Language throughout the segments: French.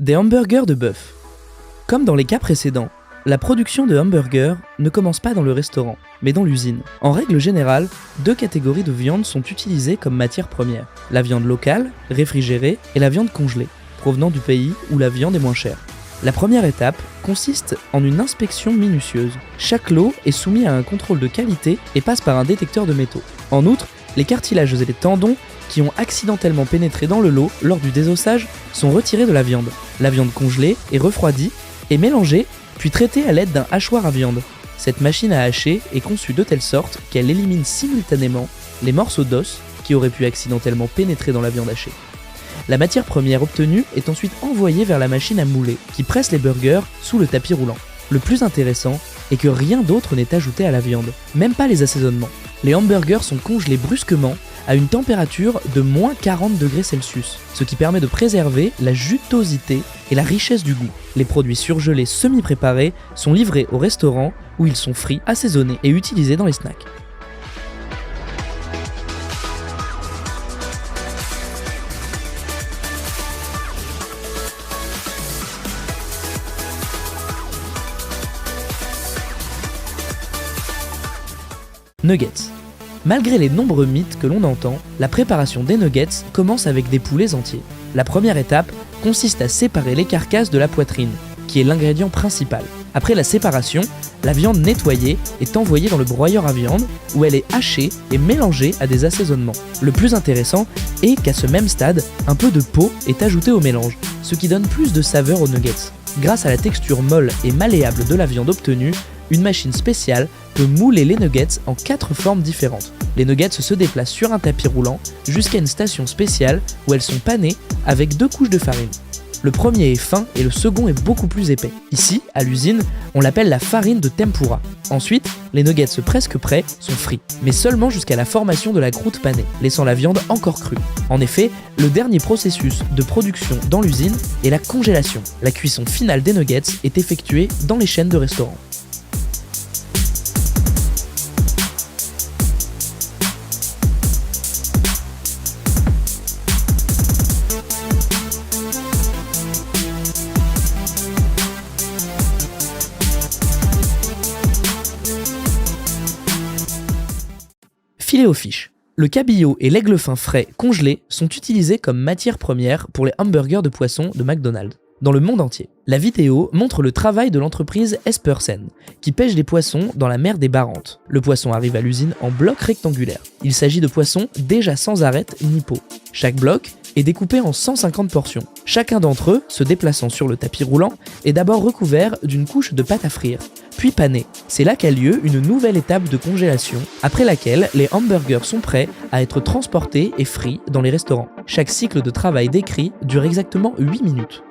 Des hamburgers de bœuf. Comme dans les cas précédents, la production de hamburgers ne commence pas dans le restaurant, mais dans l'usine. En règle générale, deux catégories de viande sont utilisées comme matière première. La viande locale, réfrigérée, et la viande congelée, provenant du pays où la viande est moins chère. La première étape consiste en une inspection minutieuse. Chaque lot est soumis à un contrôle de qualité et passe par un détecteur de métaux. En outre, les cartilages et les tendons qui ont accidentellement pénétré dans le lot lors du désossage sont retirés de la viande. La viande congelée est refroidie et mélangée, puis traitée à l'aide d'un hachoir à viande. Cette machine à hacher est conçue de telle sorte qu'elle élimine simultanément les morceaux d'os qui auraient pu accidentellement pénétrer dans la viande hachée. La matière première obtenue est ensuite envoyée vers la machine à mouler, qui presse les burgers sous le tapis roulant. Le plus intéressant est que rien d'autre n'est ajouté à la viande, même pas les assaisonnements. Les hamburgers sont congelés brusquement à une température de moins 40 degrés Celsius, ce qui permet de préserver la jutosité et la richesse du goût. Les produits surgelés semi-préparés sont livrés au restaurant où ils sont frits, assaisonnés et utilisés dans les snacks. Nuggets. Malgré les nombreux mythes que l'on entend, la préparation des nuggets commence avec des poulets entiers. La première étape consiste à séparer les carcasses de la poitrine, qui est l'ingrédient principal. Après la séparation, la viande nettoyée est envoyée dans le broyeur à viande, où elle est hachée et mélangée à des assaisonnements. Le plus intéressant est qu'à ce même stade, un peu de peau est ajouté au mélange, ce qui donne plus de saveur aux nuggets. Grâce à la texture molle et malléable de la viande obtenue, une machine spéciale peut mouler les nuggets en 4 formes différentes. Les nuggets se déplacent sur un tapis roulant jusqu'à une station spéciale où elles sont panées avec 2 couches de farine. Le premier est fin et le second est beaucoup plus épais. Ici, à l'usine, on l'appelle la farine de tempura. Ensuite, les nuggets presque prêts sont frits, mais seulement jusqu'à la formation de la croûte panée, laissant la viande encore crue. En effet, le dernier processus de production dans l'usine est la congélation. La cuisson finale des nuggets est effectuée dans les chaînes de restaurants. Filet aux fiches. Le cabillaud et l'aigle fin frais congelés sont utilisés comme matière première pour les hamburgers de poisson de McDonald's dans le monde entier. La vidéo montre le travail de l'entreprise Espersen, qui pêche des poissons dans la mer des Barantes. Le poisson arrive à l'usine en blocs rectangulaires. Il s'agit de poissons déjà sans arête ni peau. Chaque bloc est découpé en 150 portions. Chacun d'entre eux, se déplaçant sur le tapis roulant, est d'abord recouvert d'une couche de pâte à frire, puis pané. C'est là qu'a lieu une nouvelle étape de congélation, après laquelle les hamburgers sont prêts à être transportés et frits dans les restaurants. Chaque cycle de travail décrit dure exactement 8 minutes.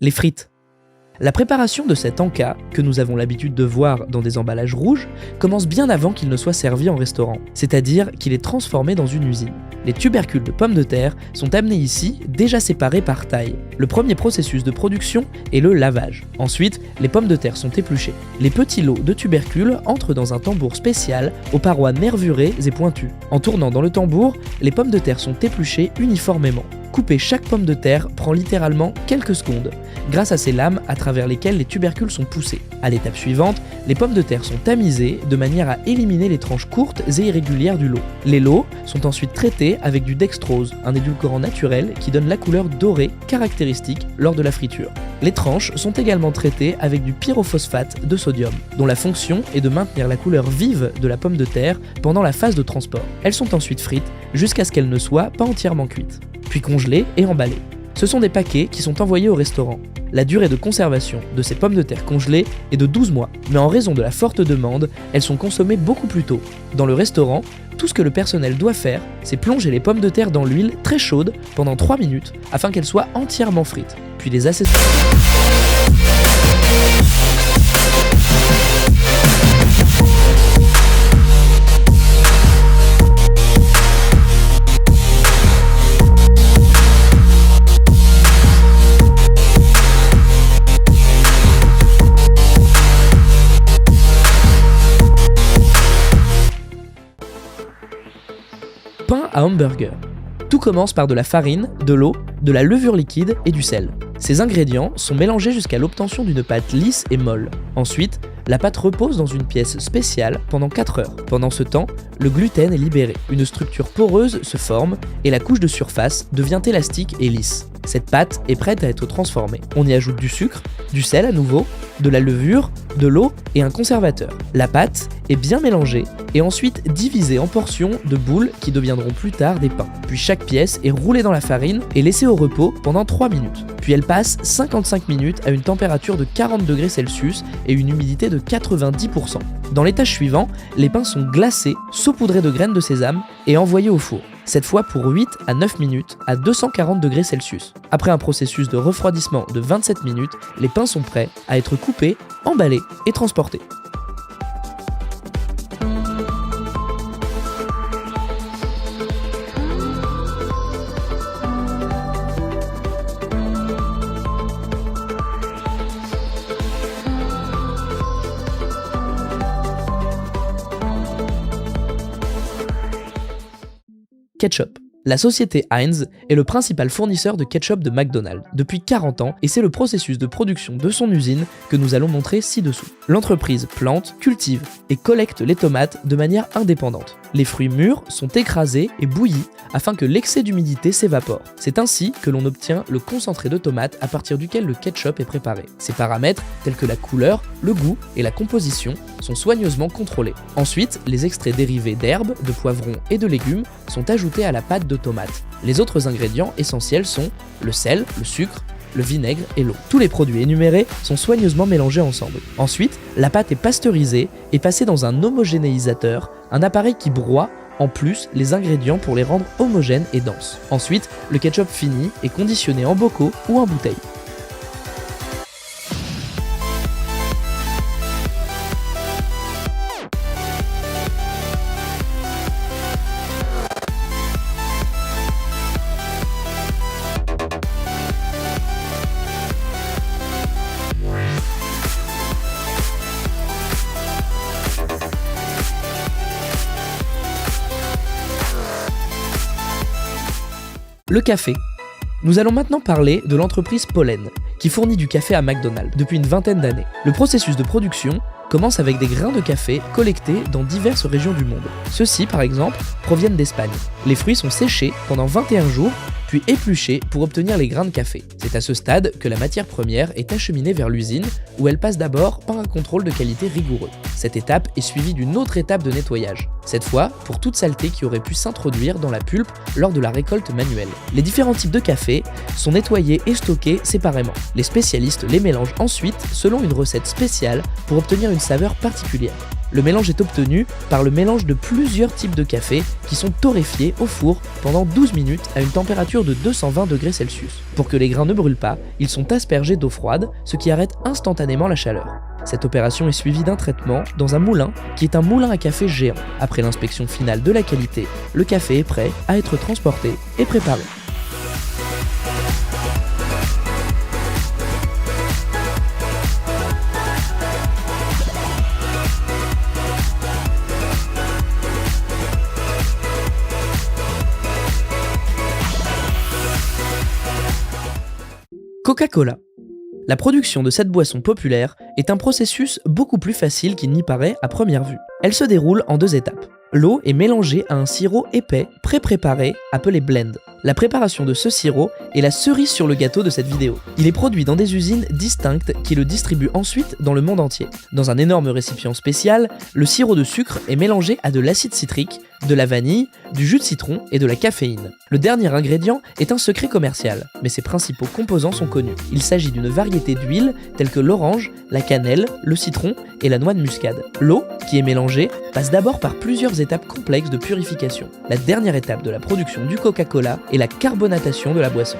Les frites. La préparation de cet encas, que nous avons l'habitude de voir dans des emballages rouges, commence bien avant qu'il ne soit servi en restaurant, c'est-à-dire qu'il est transformé dans une usine. Les tubercules de pommes de terre sont amenés ici, déjà séparés par taille. Le premier processus de production est le lavage. Ensuite, les pommes de terre sont épluchées. Les petits lots de tubercules entrent dans un tambour spécial aux parois nervurées et pointues. En tournant dans le tambour, les pommes de terre sont épluchées uniformément. Couper chaque pomme de terre prend littéralement quelques secondes, grâce à ces lames à travers lesquelles les tubercules sont poussés. À l'étape suivante, les pommes de terre sont tamisées de manière à éliminer les tranches courtes et irrégulières du lot. Les lots sont ensuite traités avec du dextrose, un édulcorant naturel qui donne la couleur dorée caractéristique lors de la friture. Les tranches sont également traitées avec du pyrophosphate de sodium, dont la fonction est de maintenir la couleur vive de la pomme de terre pendant la phase de transport. Elles sont ensuite frites jusqu'à ce qu'elles ne soient pas entièrement cuites, puis congelées et emballées. Ce sont des paquets qui sont envoyés au restaurant. La durée de conservation de ces pommes de terre congelées est de 12 mois, mais en raison de la forte demande, elles sont consommées beaucoup plus tôt. Dans le restaurant, tout ce que le personnel doit faire, c'est plonger les pommes de terre dans l'huile très chaude pendant 3 minutes afin qu'elles soient entièrement frites, puis les assaisonner. pain à hamburger. Tout commence par de la farine, de l'eau, de la levure liquide et du sel. Ces ingrédients sont mélangés jusqu'à l'obtention d'une pâte lisse et molle. Ensuite, la pâte repose dans une pièce spéciale pendant 4 heures. Pendant ce temps, le gluten est libéré. Une structure poreuse se forme et la couche de surface devient élastique et lisse. Cette pâte est prête à être transformée. On y ajoute du sucre, du sel à nouveau, de la levure, de l'eau et un conservateur. La pâte est bien mélangée et ensuite divisée en portions de boules qui deviendront plus tard des pains. Puis chaque pièce est roulée dans la farine et laissée au repos pendant 3 minutes. Puis elle passe 55 minutes à une température de 40 degrés Celsius et une humidité de 90%. Dans l'étage suivant, les pains sont glacés, saupoudrés de graines de sésame et envoyés au four. Cette fois pour 8 à 9 minutes à 240 degrés Celsius. Après un processus de refroidissement de 27 minutes, les pains sont prêts à être coupés, emballés et transportés. Ketchup. La société Heinz est le principal fournisseur de ketchup de McDonald's depuis 40 ans et c'est le processus de production de son usine que nous allons montrer ci-dessous. L'entreprise plante, cultive et collecte les tomates de manière indépendante. Les fruits mûrs sont écrasés et bouillis afin que l'excès d'humidité s'évapore. C'est ainsi que l'on obtient le concentré de tomate à partir duquel le ketchup est préparé. Ces paramètres, tels que la couleur, le goût et la composition, sont soigneusement contrôlés. Ensuite, les extraits dérivés d'herbes, de poivrons et de légumes sont ajoutés à la pâte de tomate. Les autres ingrédients essentiels sont le sel, le sucre, le vinaigre et l'eau. Tous les produits énumérés sont soigneusement mélangés ensemble. Ensuite, la pâte est pasteurisée et passée dans un homogénéisateur, un appareil qui broie en plus les ingrédients pour les rendre homogènes et denses. Ensuite, le ketchup fini est conditionné en bocaux ou en bouteilles. Le café. Nous allons maintenant parler de l'entreprise Pollen, qui fournit du café à McDonald's depuis une vingtaine d'années. Le processus de production commence avec des grains de café collectés dans diverses régions du monde. Ceux-ci, par exemple, proviennent d'Espagne. Les fruits sont séchés pendant 21 jours, puis épluchés pour obtenir les grains de café. C'est à ce stade que la matière première est acheminée vers l'usine, où elle passe d'abord par un contrôle de qualité rigoureux. Cette étape est suivie d'une autre étape de nettoyage, cette fois pour toute saleté qui aurait pu s'introduire dans la pulpe lors de la récolte manuelle. Les différents types de café sont nettoyés et stockés séparément. Les spécialistes les mélangent ensuite selon une recette spéciale pour obtenir une saveur particulière. Le mélange est obtenu par le mélange de plusieurs types de café qui sont torréfiés au four pendant 12 minutes à une température de 220 degrés Celsius. Pour que les grains ne brûlent pas, ils sont aspergés d'eau froide, ce qui arrête instantanément la chaleur. Cette opération est suivie d'un traitement dans un moulin qui est un moulin à café géant. Après l'inspection finale de la qualité, le café est prêt à être transporté et préparé. Coca-Cola. La production de cette boisson populaire est un processus beaucoup plus facile qu'il n'y paraît à première vue. Elle se déroule en 2 étapes. L'eau est mélangée à un sirop épais pré-préparé appelé blend. La préparation de ce sirop est la cerise sur le gâteau de cette vidéo. Il est produit dans des usines distinctes qui le distribuent ensuite dans le monde entier. Dans un énorme récipient spécial, le sirop de sucre est mélangé à de l'acide citrique, de la vanille, du jus de citron et de la caféine. Le dernier ingrédient est un secret commercial, mais ses principaux composants sont connus. Il s'agit d'une variété d'huiles telles que l'orange, la cannelle, le citron et la noix de muscade. L'eau, qui est mélangée, passe d'abord par plusieurs étapes complexes de purification. La dernière étape de la production du Coca-Cola est la carbonatation de la boisson.